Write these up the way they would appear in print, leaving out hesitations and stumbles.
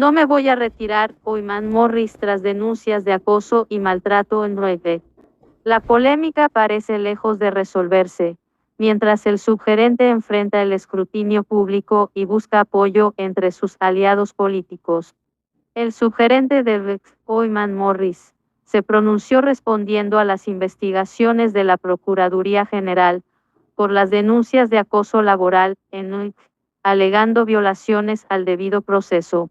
No me voy a retirar, Oyman Morris, tras denuncias de acoso y maltrato en Reddit. La polémica parece lejos de resolverse, mientras el subgerente enfrenta el escrutinio público y busca apoyo entre sus aliados políticos. El subgerente de Rex, Oyman Morris, se pronunció respondiendo a las investigaciones de la Procuraduría General por las denuncias de acoso laboral en UIC, alegando violaciones al debido proceso.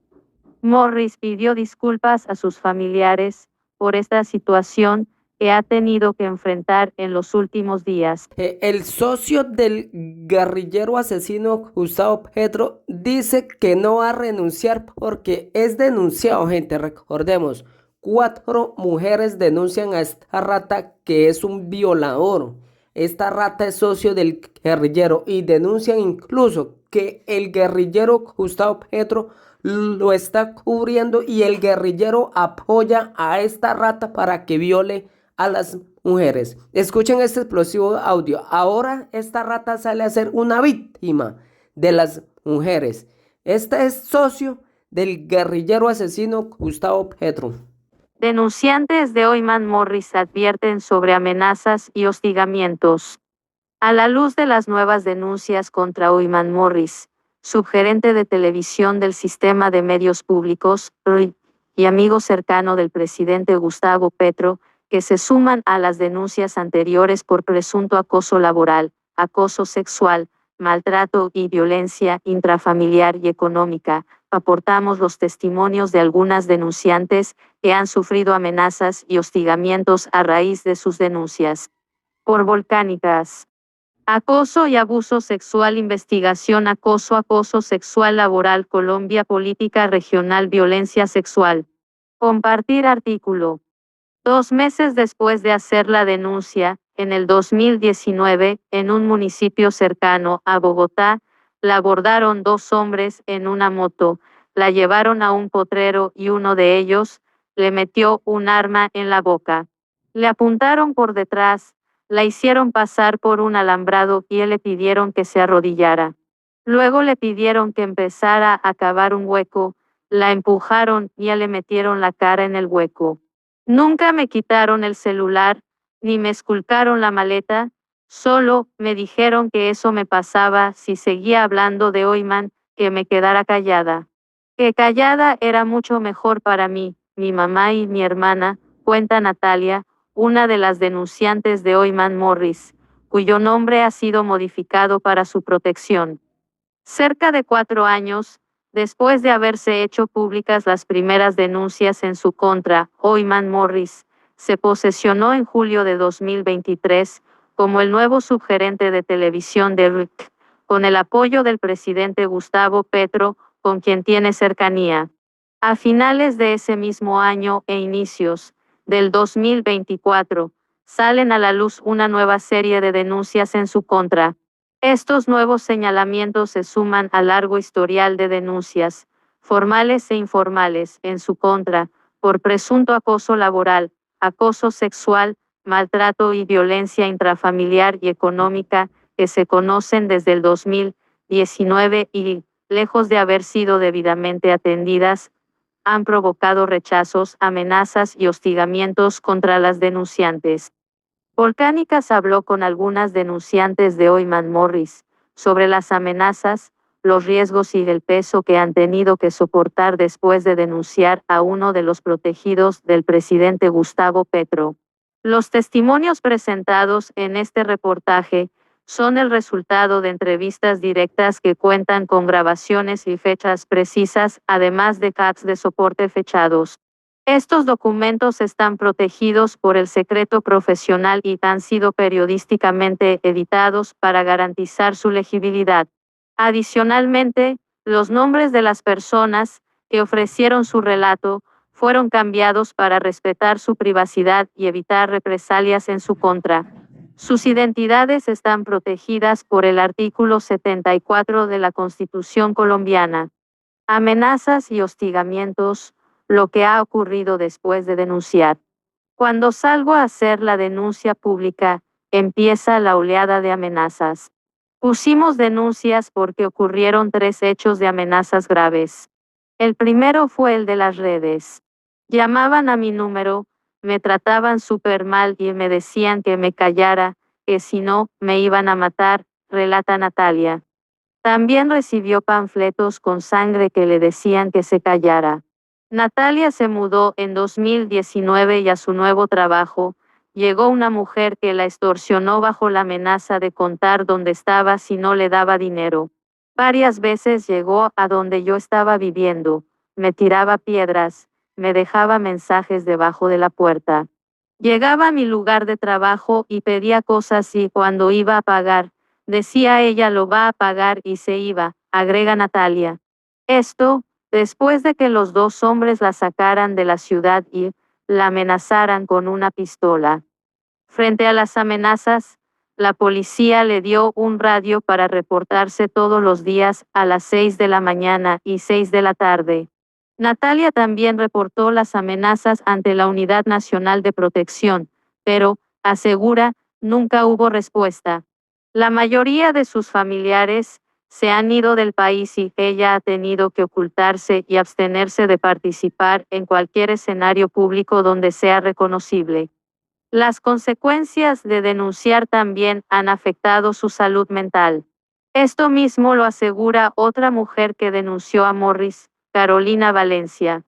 Morris pidió disculpas a sus familiares por esta situación que ha tenido que enfrentar en los últimos días. El socio del guerrillero asesino Gustavo Petro dice que no va a renunciar porque es denunciado, gente. Recordemos, 4 mujeres denuncian a esta rata que es un violador. Esta rata es socio del guerrillero y denuncian incluso que el guerrillero Gustavo Petro lo está cubriendo y el guerrillero apoya a esta rata para que viole a las mujeres. Escuchen este explosivo audio. Ahora esta rata sale a ser una víctima de las mujeres. Este es socio del guerrillero asesino Gustavo Petro. Denunciantes de Oyman Morris advierten sobre amenazas y hostigamientos. A la luz de las nuevas denuncias contra Oyman Morris, subgerente de televisión del sistema de medios públicos, y amigo cercano del presidente Gustavo Petro, que se suman a las denuncias anteriores por presunto acoso laboral, acoso sexual, maltrato y violencia intrafamiliar y económica, aportamos los testimonios de algunas denunciantes que han sufrido amenazas y hostigamientos a raíz de sus denuncias. Por Volcánicas. Acoso y abuso sexual. Investigación acoso sexual laboral Colombia política regional violencia sexual. Compartir artículo. 2 meses después de hacer la denuncia, en el 2019, en un municipio cercano a Bogotá, la abordaron 2 hombres en una moto, la llevaron a un potrero y uno de ellos le metió un arma en la boca. Le apuntaron por detrás, la hicieron pasar por un alambrado y le pidieron que se arrodillara. Luego le pidieron que empezara a cavar un hueco, la empujaron y le metieron la cara en el hueco. Nunca me quitaron el celular, ni me esculcaron la maleta, solo me dijeron que eso me pasaba si seguía hablando de Oyman, que me quedara callada. Que callada era mucho mejor para mí, mi mamá y mi hermana, cuenta Natalia, una de las denunciantes de Oyman Morris, cuyo nombre ha sido modificado para su protección. Cerca de 4 años, después de haberse hecho públicas las primeras denuncias en su contra, Oyman Morris se posesionó en julio de 2023 como el nuevo subgerente de televisión de RIC, con el apoyo del presidente Gustavo Petro, con quien tiene cercanía. A finales de ese mismo año e inicios del 2024, salen a la luz una nueva serie de denuncias en su contra. Estos nuevos señalamientos se suman al largo historial de denuncias, formales e informales, en su contra, por presunto acoso laboral, acoso sexual, maltrato y violencia intrafamiliar y económica, que se conocen desde el 2019 y, lejos de haber sido debidamente atendidas, han provocado rechazos, amenazas y hostigamientos contra las denunciantes. Volcánicas habló con algunas denunciantes de Oyman Morris sobre las amenazas, los riesgos y el peso que han tenido que soportar después de denunciar a uno de los protegidos del presidente Gustavo Petro. Los testimonios presentados en este reportaje son el resultado de entrevistas directas que cuentan con grabaciones y fechas precisas, además de chats de soporte fechados. Estos documentos están protegidos por el secreto profesional y han sido periodísticamente editados para garantizar su legibilidad. Adicionalmente, los nombres de las personas que ofrecieron su relato fueron cambiados para respetar su privacidad y evitar represalias en su contra. Sus identidades están protegidas por el artículo 74 de la Constitución colombiana. Amenazas y hostigamientos, lo que ha ocurrido después de denunciar. Cuando salgo a hacer la denuncia pública, empieza la oleada de amenazas. Pusimos denuncias porque ocurrieron 3 hechos de amenazas graves. El primero fue el de las redes. Llamaban a mi número, me trataban súper mal y me decían que me callara, que si no, me iban a matar, relata Natalia. También recibió panfletos con sangre que le decían que se callara. Natalia se mudó en 2019 y a su nuevo trabajo llegó una mujer que la extorsionó bajo la amenaza de contar dónde estaba si no le daba dinero. Varias veces llegó a donde yo estaba viviendo, me tiraba piedras, me dejaba mensajes debajo de la puerta. Llegaba a mi lugar de trabajo y pedía cosas y cuando iba a pagar, decía ella lo va a pagar y se iba, agrega Natalia. Esto, después de que los dos hombres la sacaran de la ciudad y la amenazaran con una pistola. Frente a las amenazas, la policía le dio un radio para reportarse todos los días a las 6 de la mañana y 6 de la tarde. Natalia también reportó las amenazas ante la Unidad Nacional de Protección, pero, asegura, nunca hubo respuesta. La mayoría de sus familiares se han ido del país y ella ha tenido que ocultarse y abstenerse de participar en cualquier escenario público donde sea reconocible. Las consecuencias de denunciar también han afectado su salud mental. Esto mismo lo asegura otra mujer que denunció a Morris, Carolina Valencia.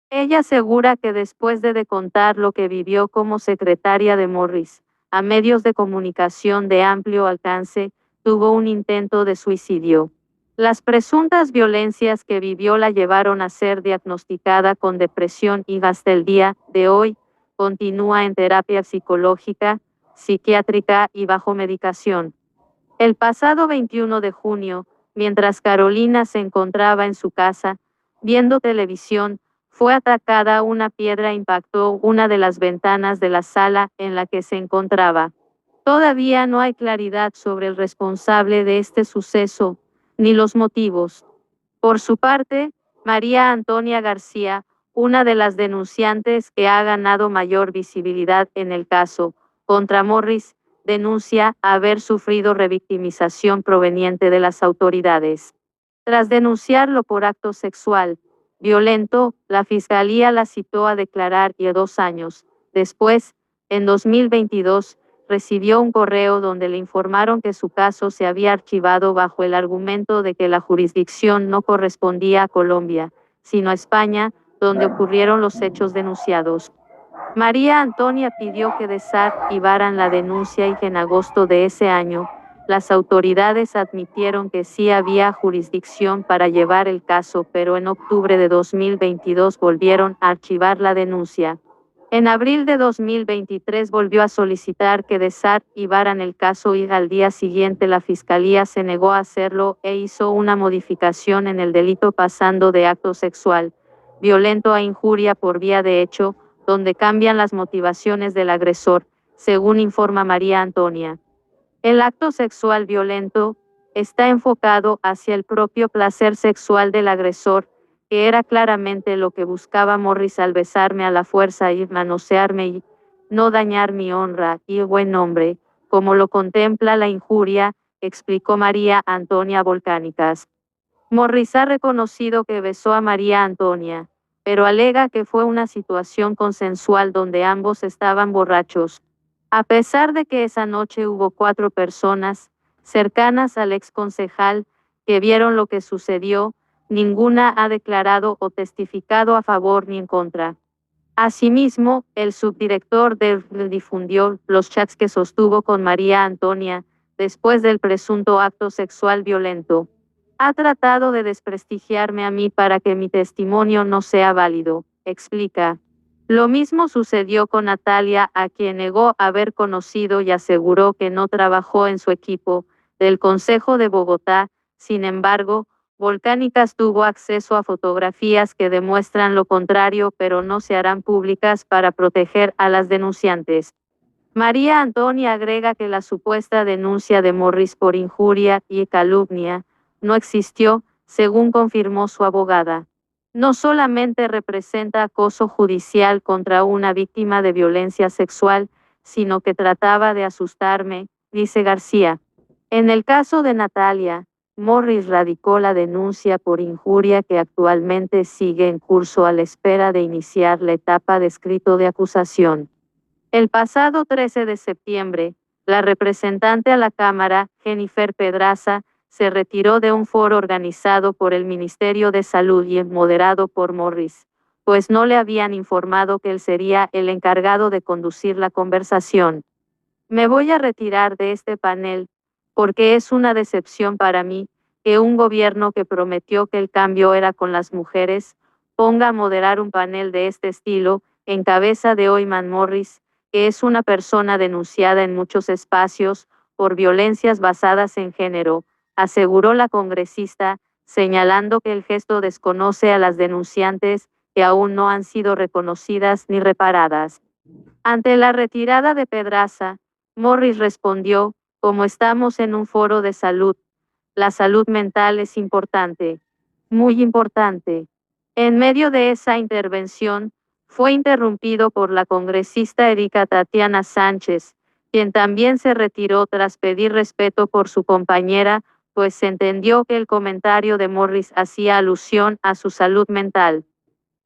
Ella asegura que después de contar lo que vivió como secretaria de Morris, a medios de comunicación de amplio alcance, tuvo un intento de suicidio. Las presuntas violencias que vivió la llevaron a ser diagnosticada con depresión y hasta el día de hoy, continúa en terapia psicológica, psiquiátrica y bajo medicación. El pasado 21 de junio, mientras Carolina se encontraba en su casa, viendo televisión, fue atacada. Una piedra impactó una de las ventanas de la sala en la que se encontraba. Todavía no hay claridad sobre el responsable de este suceso, ni los motivos. Por su parte, María Antonia García, una de las denunciantes que ha ganado mayor visibilidad en el caso contra Morris, denuncia haber sufrido revictimización proveniente de las autoridades. Tras denunciarlo por acto sexual violento, la fiscalía la citó a declarar y 2 años después, en 2022, recibió un correo donde le informaron que su caso se había archivado bajo el argumento de que la jurisdicción no correspondía a Colombia, sino a España, donde ocurrieron los hechos denunciados. María Antonia pidió que desarchivaran la denuncia y que en agosto de ese año, las autoridades admitieron que sí había jurisdicción para llevar el caso, pero en octubre de 2022 volvieron a archivar la denuncia. En abril de 2023 volvió a solicitar que desarchivaran el caso y al día siguiente la fiscalía se negó a hacerlo e hizo una modificación en el delito pasando de acto sexual violento a injuria por vía de hecho, donde cambian las motivaciones del agresor, según informa María Antonia. El acto sexual violento está enfocado hacia el propio placer sexual del agresor, que era claramente lo que buscaba Morris al besarme a la fuerza y manosearme y no dañar mi honra y buen nombre, como lo contempla la injuria, explicó María Antonia Volcánicas. Morris ha reconocido que besó a María Antonia, pero alega que fue una situación consensual donde ambos estaban borrachos. A pesar de que esa noche hubo 4 personas cercanas al exconcejal que vieron lo que sucedió, ninguna ha declarado o testificado a favor ni en contra. Asimismo, el subdirector difundió los chats que sostuvo con María Antonia después del presunto acto sexual violento. Ha tratado de desprestigiarme a mí para que mi testimonio no sea válido, explica. Lo mismo sucedió con Natalia, a quien negó haber conocido y aseguró que no trabajó en su equipo del Consejo de Bogotá. Sin embargo, Volcánicas tuvo acceso a fotografías que demuestran lo contrario, pero no se harán públicas para proteger a las denunciantes. María Antonia agrega que la supuesta denuncia de Morris por injuria y calumnia no existió, según confirmó su abogada. No solamente representa acoso judicial contra una víctima de violencia sexual, sino que trataba de asustarme, dice García. En el caso de Natalia, Morris radicó la denuncia por injuria que actualmente sigue en curso a la espera de iniciar la etapa de escrito de acusación. El pasado 13 de septiembre, la representante a la Cámara, Jennifer Pedraza, se retiró de un foro organizado por el Ministerio de Salud y moderado por Morris, pues no le habían informado que él sería el encargado de conducir la conversación. Me voy a retirar de este panel, porque es una decepción para mí que un gobierno que prometió que el cambio era con las mujeres, ponga a moderar un panel de este estilo, en cabeza de Oyman Morris, que es una persona denunciada en muchos espacios por violencias basadas en género, aseguró la congresista, señalando que el gesto desconoce a las denunciantes que aún no han sido reconocidas ni reparadas. Ante la retirada de Pedraza, Morris respondió, como estamos en un foro de salud, la salud mental es importante, muy importante. En medio de esa intervención, fue interrumpido por la congresista Erika Tatiana Sánchez, quien también se retiró tras pedir respeto por su compañera, pues se entendió que el comentario de Morris hacía alusión a su salud mental.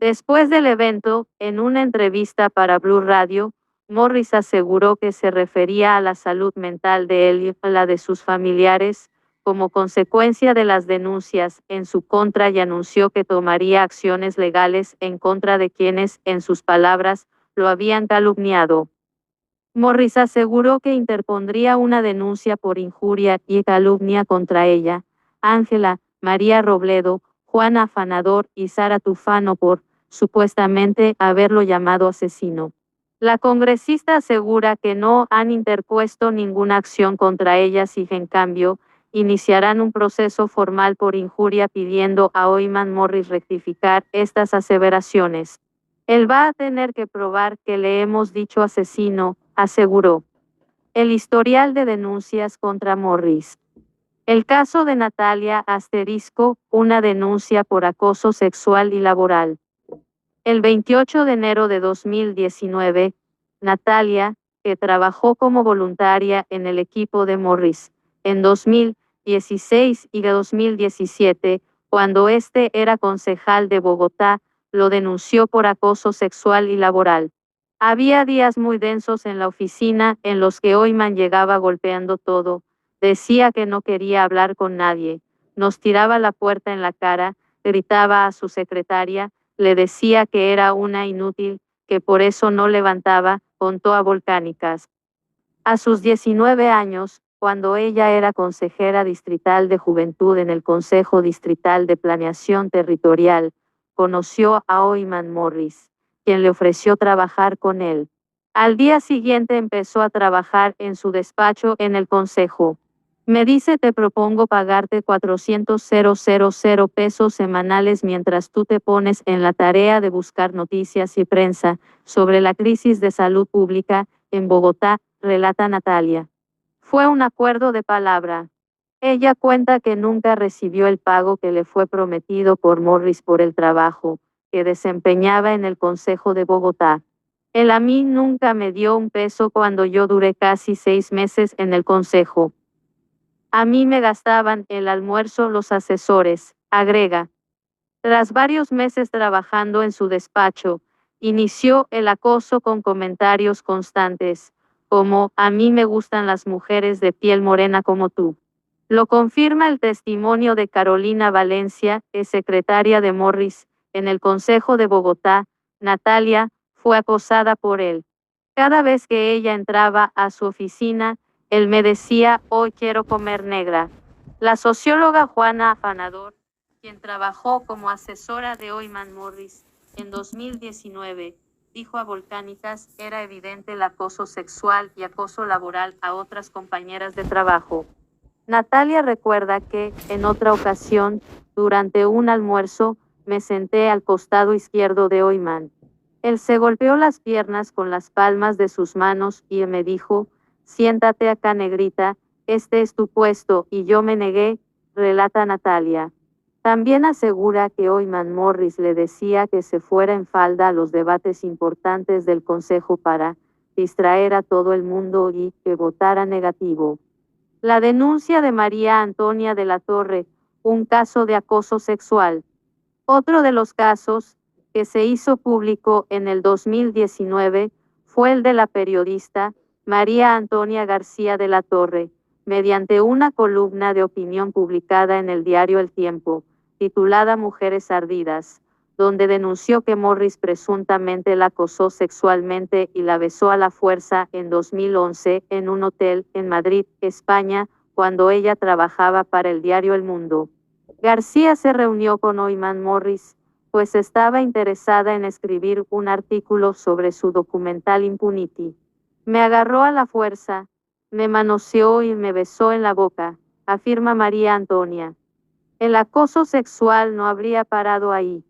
Después del evento, en una entrevista para Blue Radio, Morris aseguró que se refería a la salud mental de él y a la de sus familiares, como consecuencia de las denuncias en su contra y anunció que tomaría acciones legales en contra de quienes, en sus palabras, lo habían calumniado. Morris aseguró que interpondría una denuncia por injuria y calumnia contra ella, Ángela, María Robledo, Juana Afanador y Sara Tufano por, supuestamente, haberlo llamado asesino. La congresista asegura que no han interpuesto ninguna acción contra ellas y, en cambio, iniciarán un proceso formal por injuria pidiendo a Oyman Morris rectificar estas aseveraciones. Él va a tener que probar que le hemos dicho asesino, aseguró. El historial de denuncias contra Morris. El caso de Natalia Asterisco, una denuncia por acoso sexual y laboral. El 28 de enero de 2019, Natalia, que trabajó como voluntaria en el equipo de Morris, en 2016 y 2017, cuando este era concejal de Bogotá, lo denunció por acoso sexual y laboral. Había días muy densos en la oficina en los que Oyman llegaba golpeando todo, decía que no quería hablar con nadie, nos tiraba la puerta en la cara, gritaba a su secretaria, le decía que era una inútil, que por eso no levantaba, contó a Volcánicas. A sus 19 años, cuando ella era consejera distrital de juventud en el Consejo Distrital de Planeación Territorial, conoció a Oyman Morris, quien le ofreció trabajar con él. Al día siguiente empezó a trabajar en su despacho en el consejo. Me dice te propongo pagarte 400,000 pesos semanales mientras tú te pones en la tarea de buscar noticias y prensa sobre la crisis de salud pública en Bogotá, relata Natalia. Fue un acuerdo de palabra. Ella cuenta que nunca recibió el pago que le fue prometido por Morris por el trabajo que desempeñaba en el Consejo de Bogotá. Él a mí nunca me dio un peso cuando yo duré casi 6 meses en el Consejo. A mí me gastaban el almuerzo los asesores, agrega. Tras varios meses trabajando en su despacho, inició el acoso con comentarios constantes, como, a mí me gustan las mujeres de piel morena como tú. Lo confirma el testimonio de Carolina Valencia, ex secretaria de Morris, en el Consejo de Bogotá. Natalia fue acosada por él. Cada vez que ella entraba a su oficina, él me decía, hoy quiero comer negra. La socióloga Juana Afanador, quien trabajó como asesora de Oyman Morris en 2019, dijo a Volcánicas, era evidente el acoso sexual y acoso laboral a otras compañeras de trabajo. Natalia recuerda que, en otra ocasión, durante un almuerzo, me senté al costado izquierdo de Oyman. Él se golpeó las piernas con las palmas de sus manos y me dijo, siéntate acá negrita, este es tu puesto, y yo me negué, relata Natalia. También asegura que Oyman Morris le decía que se fuera en falda a los debates importantes del Consejo para distraer a todo el mundo y que votara negativo. La denuncia de María Antonia de la Torre, un caso de acoso sexual. Otro de los casos, que se hizo público en el 2019, fue el de la periodista María Antonia García de la Torre, mediante una columna de opinión publicada en el diario El Tiempo, titulada Mujeres Ardidas, donde denunció que Morris presuntamente la acosó sexualmente y la besó a la fuerza en 2011 en un hotel en Madrid, España, cuando ella trabajaba para el diario El Mundo. García se reunió con Oyman Morris, pues estaba interesada en escribir un artículo sobre su documental Impunity. Me agarró a la fuerza, me manoseó y me besó en la boca, afirma María Antonia. El acoso sexual no habría parado ahí.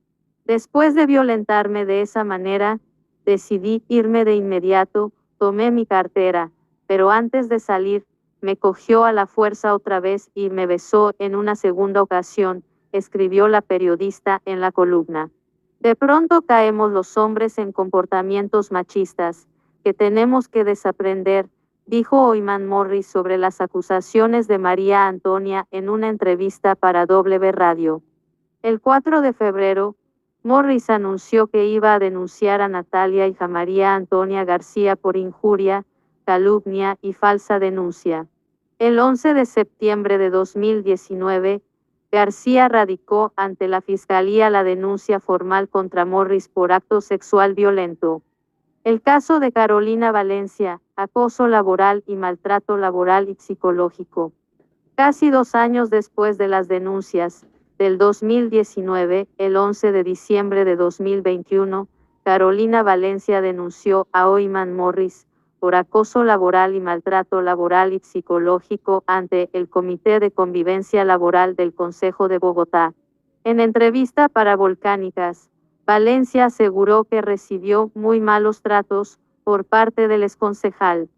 Después de violentarme de esa manera, decidí irme de inmediato, tomé mi cartera, pero antes de salir, me cogió a la fuerza otra vez y me besó en una segunda ocasión, escribió la periodista en la columna. De pronto caemos los hombres en comportamientos machistas, que tenemos que desaprender, dijo Oyman Morris sobre las acusaciones de María Antonia en una entrevista para W Radio. El 4 de febrero, Morris anunció que iba a denunciar a Natalia y a María Antonia García por injuria, calumnia y falsa denuncia. El 11 de septiembre de 2019, García radicó ante la Fiscalía la denuncia formal contra Morris por acto sexual violento. El caso de Carolina Valencia, acoso laboral y maltrato laboral y psicológico. Casi 2 años después de las denuncias, del 2019, el 11 de diciembre de 2021, Carolina Valencia denunció a Oyman Morris por acoso laboral y maltrato laboral y psicológico ante el Comité de Convivencia Laboral del Consejo de Bogotá. En entrevista para Volcánicas, Valencia aseguró que recibió muy malos tratos por parte del exconcejal.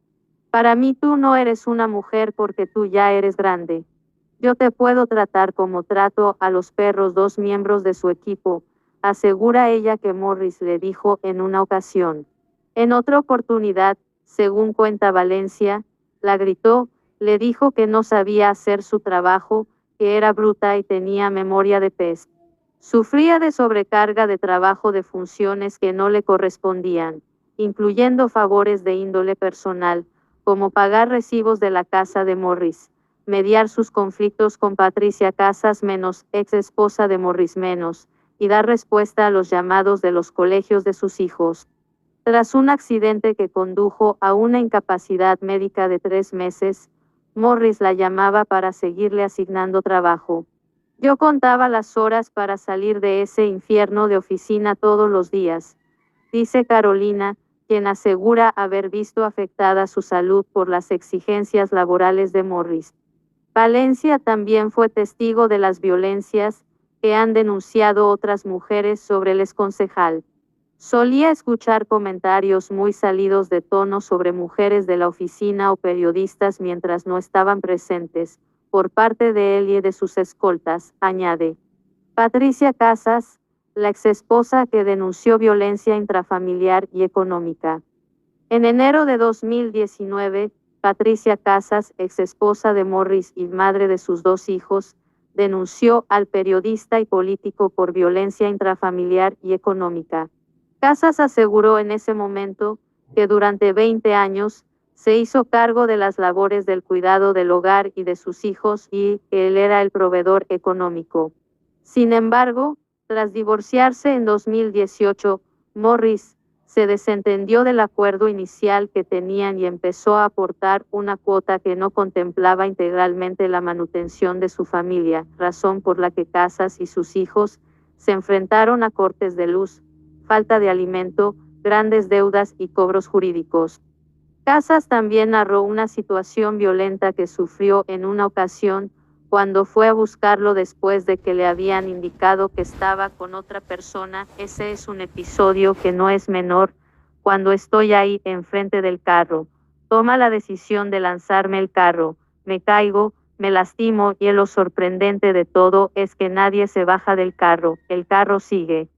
Para mí tú no eres una mujer porque tú ya eres grande. Yo te puedo tratar como trato a los perros. 2 miembros de su equipo, asegura ella que Morris le dijo en una ocasión. En otra oportunidad, según cuenta Valencia, la gritó, le dijo que no sabía hacer su trabajo, que era bruta y tenía memoria de pez. Sufría de sobrecarga de trabajo de funciones que no le correspondían, incluyendo favores de índole personal, como pagar recibos de la casa de Morris, mediar sus conflictos con Patricia Casas menos, ex esposa de Morris menos, y dar respuesta a los llamados de los colegios de sus hijos. Tras un accidente que condujo a una incapacidad médica de 3 meses, Morris la llamaba para seguirle asignando trabajo. Yo contaba las horas para salir de ese infierno de oficina todos los días, dice Carolina, quien asegura haber visto afectada su salud por las exigencias laborales de Morris. Valencia también fue testigo de las violencias que han denunciado otras mujeres sobre el exconcejal. Solía escuchar comentarios muy salidos de tono sobre mujeres de la oficina o periodistas mientras no estaban presentes, por parte de él y de sus escoltas, añade. Patricia Casas, la exesposa que denunció violencia intrafamiliar y económica. En enero de 2019, Patricia Casas, exesposa de Morris y madre de sus 2 hijos, denunció al periodista y político por violencia intrafamiliar y económica. Casas aseguró en ese momento que durante 20 años se hizo cargo de las labores del cuidado del hogar y de sus hijos y que él era el proveedor económico. Sin embargo, tras divorciarse en 2018, Morris se desentendió del acuerdo inicial que tenían y empezó a aportar una cuota que no contemplaba integralmente la manutención de su familia, razón por la que Casas y sus hijos se enfrentaron a cortes de luz, falta de alimento, grandes deudas y cobros jurídicos. Casas también narró una situación violenta que sufrió en una ocasión cuando fue a buscarlo después de que le habían indicado que estaba con otra persona. Ese es un episodio que no es menor. Cuando estoy ahí enfrente del carro, toma la decisión de lanzarme el carro, me caigo, me lastimo y lo sorprendente de todo es que nadie se baja del carro, el carro sigue.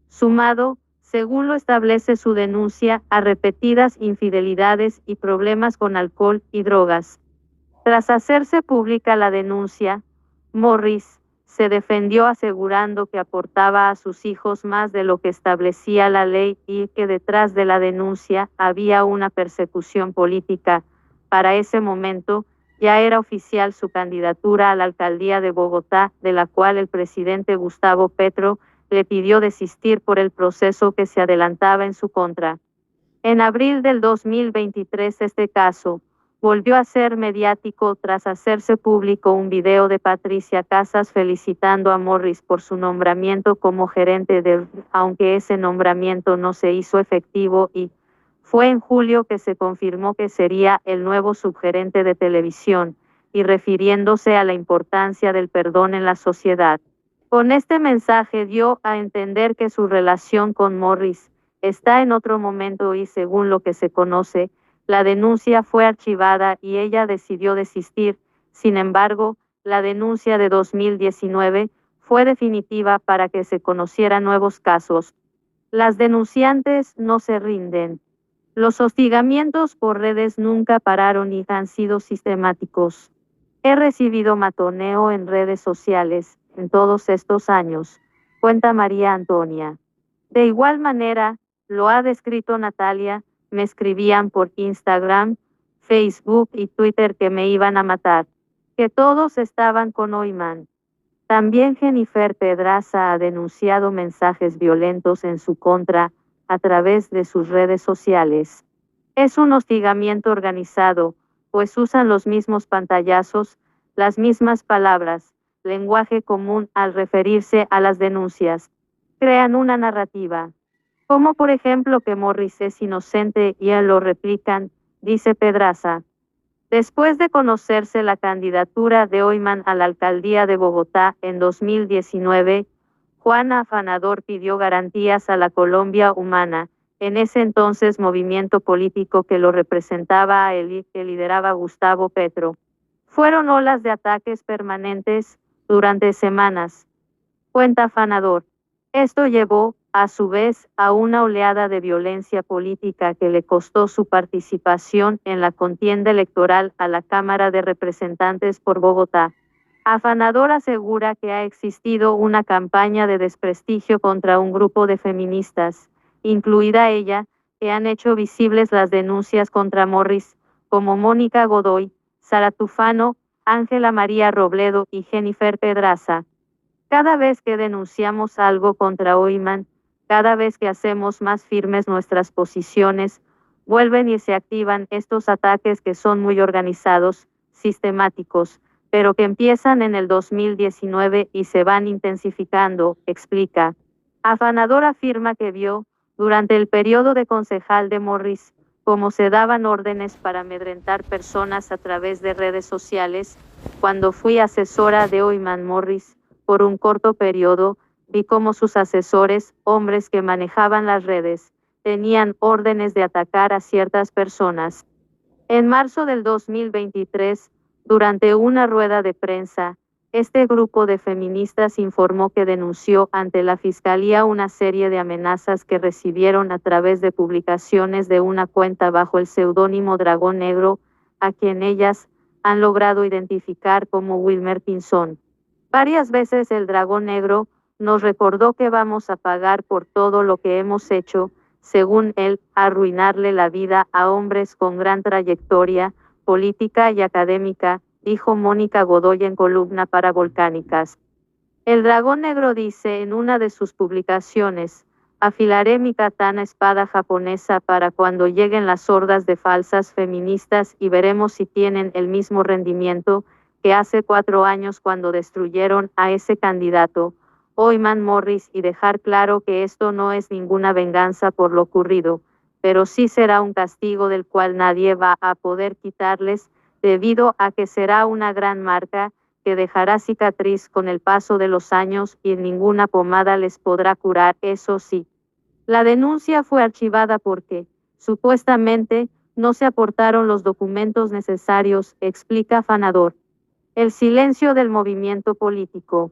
Sumado, según lo establece su denuncia, a repetidas infidelidades y problemas con alcohol y drogas. Tras hacerse pública la denuncia, Morris se defendió asegurando que aportaba a sus hijos más de lo que establecía la ley y que detrás de la denuncia había una persecución política. Para ese momento, ya era oficial su candidatura a la alcaldía de Bogotá, de la cual el presidente Gustavo Petro le pidió desistir por el proceso que se adelantaba en su contra. En abril del 2023 este caso volvió a ser mediático tras hacerse público un video de Patricia Casas felicitando a Morris por su nombramiento como gerente aunque ese nombramiento no se hizo efectivo y fue en julio que se confirmó que sería el nuevo subgerente de televisión, y refiriéndose a la importancia del perdón en la sociedad. Con este mensaje dio a entender que su relación con Morris está en otro momento y según lo que se conoce, la denuncia fue archivada y ella decidió desistir. Sin embargo, la denuncia de 2019 fue definitiva para que se conocieran nuevos casos. Las denunciantes no se rinden. Los hostigamientos por redes nunca pararon y han sido sistemáticos. He recibido matoneo en redes sociales en todos estos años, cuenta María Antonia. De igual manera, lo ha descrito Natalia, me escribían por Instagram, Facebook y Twitter que me iban a matar, que todos estaban con Oimán. También Jennifer Pedraza ha denunciado mensajes violentos en su contra a través de sus redes sociales. Es un hostigamiento organizado, pues usan los mismos pantallazos, las mismas palabras, lenguaje común al referirse a las denuncias. Crean una narrativa, como por ejemplo que Morris es inocente y lo replican, dice Pedraza. Después de conocerse la candidatura de Oimán a la alcaldía de Bogotá en 2019, Juana Afanador pidió garantías a la Colombia Humana, en ese entonces movimiento político que lo representaba a él y que lideraba Gustavo Petro. Fueron olas de ataques permanentes durante semanas, cuenta Afanador. Esto llevó, a su vez, a una oleada de violencia política que le costó su participación en la contienda electoral a la Cámara de Representantes por Bogotá. Afanador asegura que ha existido una campaña de desprestigio contra un grupo de feministas, incluida ella, que han hecho visibles las denuncias contra Morris, como Mónica Godoy, Sara Tufano, Ángela María Robledo y Jennifer Pedraza. Cada vez que denunciamos algo contra Oimán, cada vez que hacemos más firmes nuestras posiciones, vuelven y se activan estos ataques que son muy organizados, sistemáticos, pero que empiezan en el 2019 y se van intensificando, explica. Afanador afirma que vio, durante el periodo de concejal de Morris, cómo se daban órdenes para amedrentar personas a través de redes sociales. Cuando fui asesora de Oimán Morris, por un corto periodo, vi cómo sus asesores, hombres que manejaban las redes, tenían órdenes de atacar a ciertas personas. En marzo del 2023, durante una rueda de prensa, este grupo de feministas informó que denunció ante la Fiscalía una serie de amenazas que recibieron a través de publicaciones de una cuenta bajo el seudónimo Dragón Negro, a quien ellas han logrado identificar como Wilmer Pinzón. Varias veces el Dragón Negro nos recordó que vamos a pagar por todo lo que hemos hecho, según él, arruinarle la vida a hombres con gran trayectoria política y académica, dijo Mónica Godoy en columna para Volcánicas. El Dragón Negro dice en una de sus publicaciones, afilaré mi katana espada japonesa para cuando lleguen las hordas de falsas feministas y veremos si tienen el mismo rendimiento que hace 4 años cuando destruyeron a ese candidato, Oimán Morris, y dejar claro que esto no es ninguna venganza por lo ocurrido, pero sí será un castigo del cual nadie va a poder quitarles, debido a que será una gran marca que dejará cicatriz con el paso de los años y ninguna pomada les podrá curar, eso sí. La denuncia fue archivada porque, supuestamente, no se aportaron los documentos necesarios, explica Afanador. El silencio del movimiento político.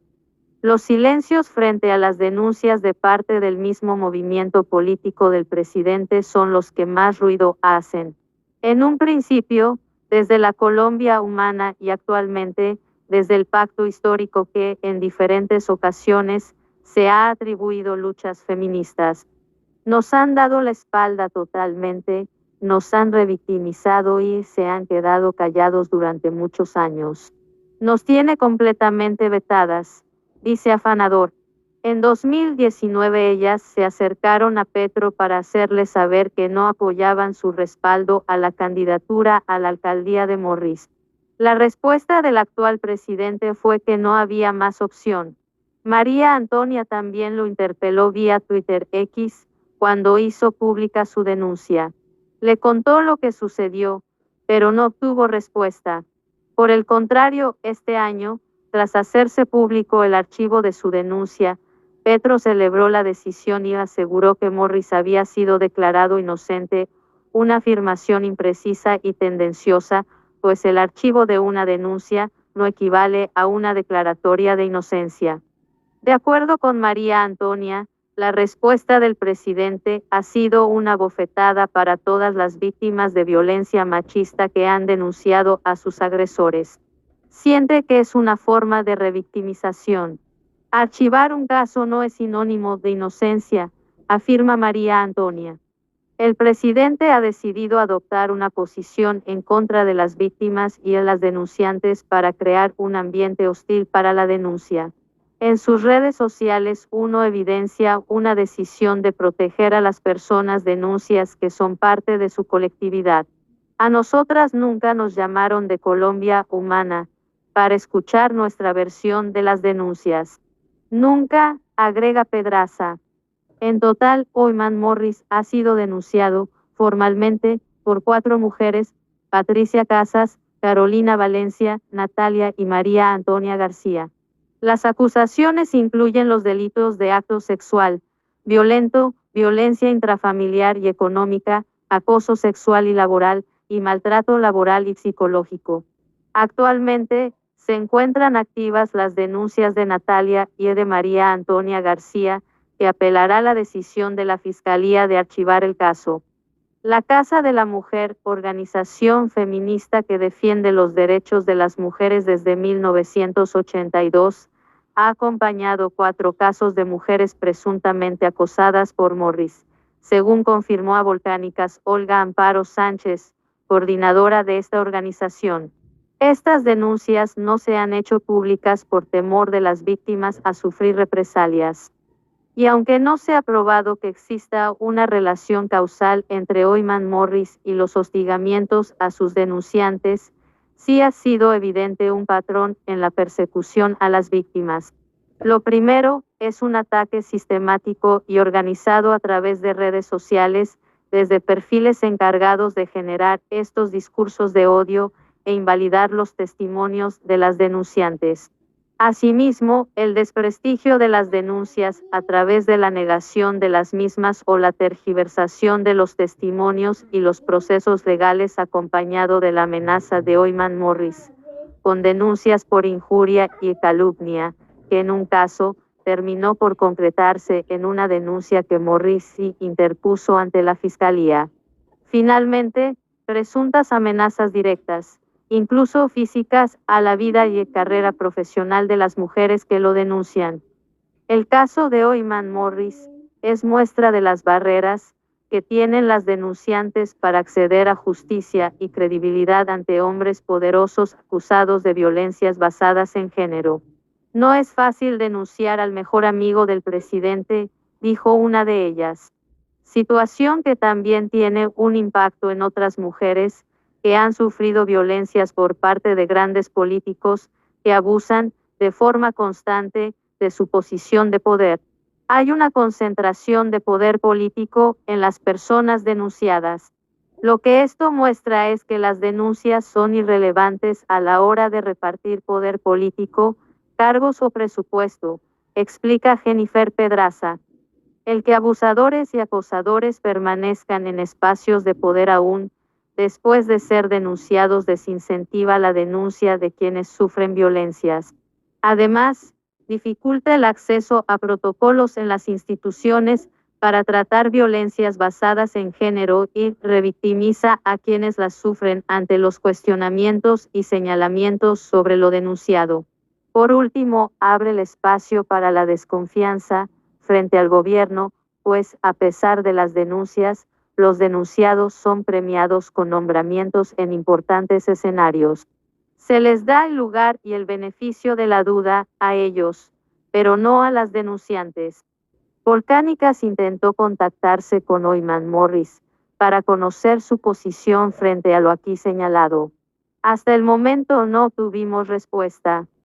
Los silencios frente a las denuncias de parte del mismo movimiento político del presidente son los que más ruido hacen. En un principio, desde la Colombia humana y actualmente desde el pacto histórico que, en diferentes ocasiones, se ha atribuido luchas feministas. Nos han dado la espalda totalmente, nos han revictimizado y se han quedado callados durante muchos años. Nos tiene completamente vetadas, dice Afanador. En 2019 ellas se acercaron a Petro para hacerle saber que no apoyaban su respaldo a la candidatura a la alcaldía de Morris. La respuesta del actual presidente fue que no había más opción. María Antonia también lo interpeló vía Twitter X, cuando hizo pública su denuncia. Le contó lo que sucedió, pero no obtuvo respuesta. Por el contrario, este año, tras hacerse público el archivo de su denuncia, Petro celebró la decisión y aseguró que Morris había sido declarado inocente, una afirmación imprecisa y tendenciosa, pues el archivo de una denuncia no equivale a una declaratoria de inocencia. De acuerdo con María Antonia, la respuesta del presidente ha sido una bofetada para todas las víctimas de violencia machista que han denunciado a sus agresores. Siente que es una forma de revictimización. Archivar un caso no es sinónimo de inocencia, afirma María Antonia. El presidente ha decidido adoptar una posición en contra de las víctimas y de las denunciantes para crear un ambiente hostil para la denuncia. En sus redes sociales uno evidencia una decisión de proteger a las personas denuncias que son parte de su colectividad. A nosotras nunca nos llamaron de Colombia humana para escuchar nuestra versión de las denuncias. Nunca, agrega Pedraza. En total, Oyman Morris ha sido denunciado formalmente por 4 mujeres: Patricia Casas, Carolina Valencia, Natalia y María Antonia García. Las acusaciones incluyen los delitos de acto sexual violento, violencia intrafamiliar y económica, acoso sexual y laboral, y maltrato laboral y psicológico. Actualmente, se encuentran activas las denuncias de Natalia y de María Antonia García, que apelará la decisión de la Fiscalía de archivar el caso. La Casa de la Mujer, organización feminista que defiende los derechos de las mujeres desde 1982, ha acompañado 4 casos de mujeres presuntamente acosadas por Morris, según confirmó a Volcánicas Olga Amparo Sánchez, coordinadora de esta organización. Estas denuncias no se han hecho públicas por temor de las víctimas a sufrir represalias. Y aunque no se ha probado que exista una relación causal entre Oyman Morris y los hostigamientos a sus denunciantes, sí ha sido evidente un patrón en la persecución a las víctimas. Lo primero es un ataque sistemático y organizado a través de redes sociales, desde perfiles encargados de generar estos discursos de odio e invalidar los testimonios de las denunciantes. Asimismo, el desprestigio de las denuncias a través de la negación de las mismas o la tergiversación de los testimonios y los procesos legales acompañado de la amenaza de Oyman Morris, con denuncias por injuria y calumnia, que en un caso terminó por concretarse en una denuncia que Morris sí interpuso ante la Fiscalía. Finalmente, presuntas amenazas directas, incluso físicas, a la vida y carrera profesional de las mujeres que lo denuncian. El caso de Oyman Morris es muestra de las barreras que tienen las denunciantes para acceder a justicia y credibilidad ante hombres poderosos acusados de violencias basadas en género. No es fácil denunciar al mejor amigo del presidente, dijo una de ellas. Situación que también tiene un impacto en otras mujeres que han sufrido violencias por parte de grandes políticos que abusan de forma constante de su posición de poder. Hay una concentración de poder político en las personas denunciadas. Lo que esto muestra es que las denuncias son irrelevantes a la hora de repartir poder político, cargos o presupuesto, explica Jennifer Pedraza. El que abusadores y acosadores permanezcan en espacios de poder aún después de ser denunciados desincentiva la denuncia de quienes sufren violencias. Además, dificulta el acceso a protocolos en las instituciones para tratar violencias basadas en género y revictimiza a quienes las sufren ante los cuestionamientos y señalamientos sobre lo denunciado. Por último, abre el espacio para la desconfianza frente al gobierno, pues, a pesar de las denuncias, los denunciados son premiados con nombramientos en importantes escenarios. Se les da el lugar y el beneficio de la duda a ellos, pero no a las denunciantes. Volcánicas intentó contactarse con Oyman Morris para conocer su posición frente a lo aquí señalado. Hasta el momento no tuvimos respuesta.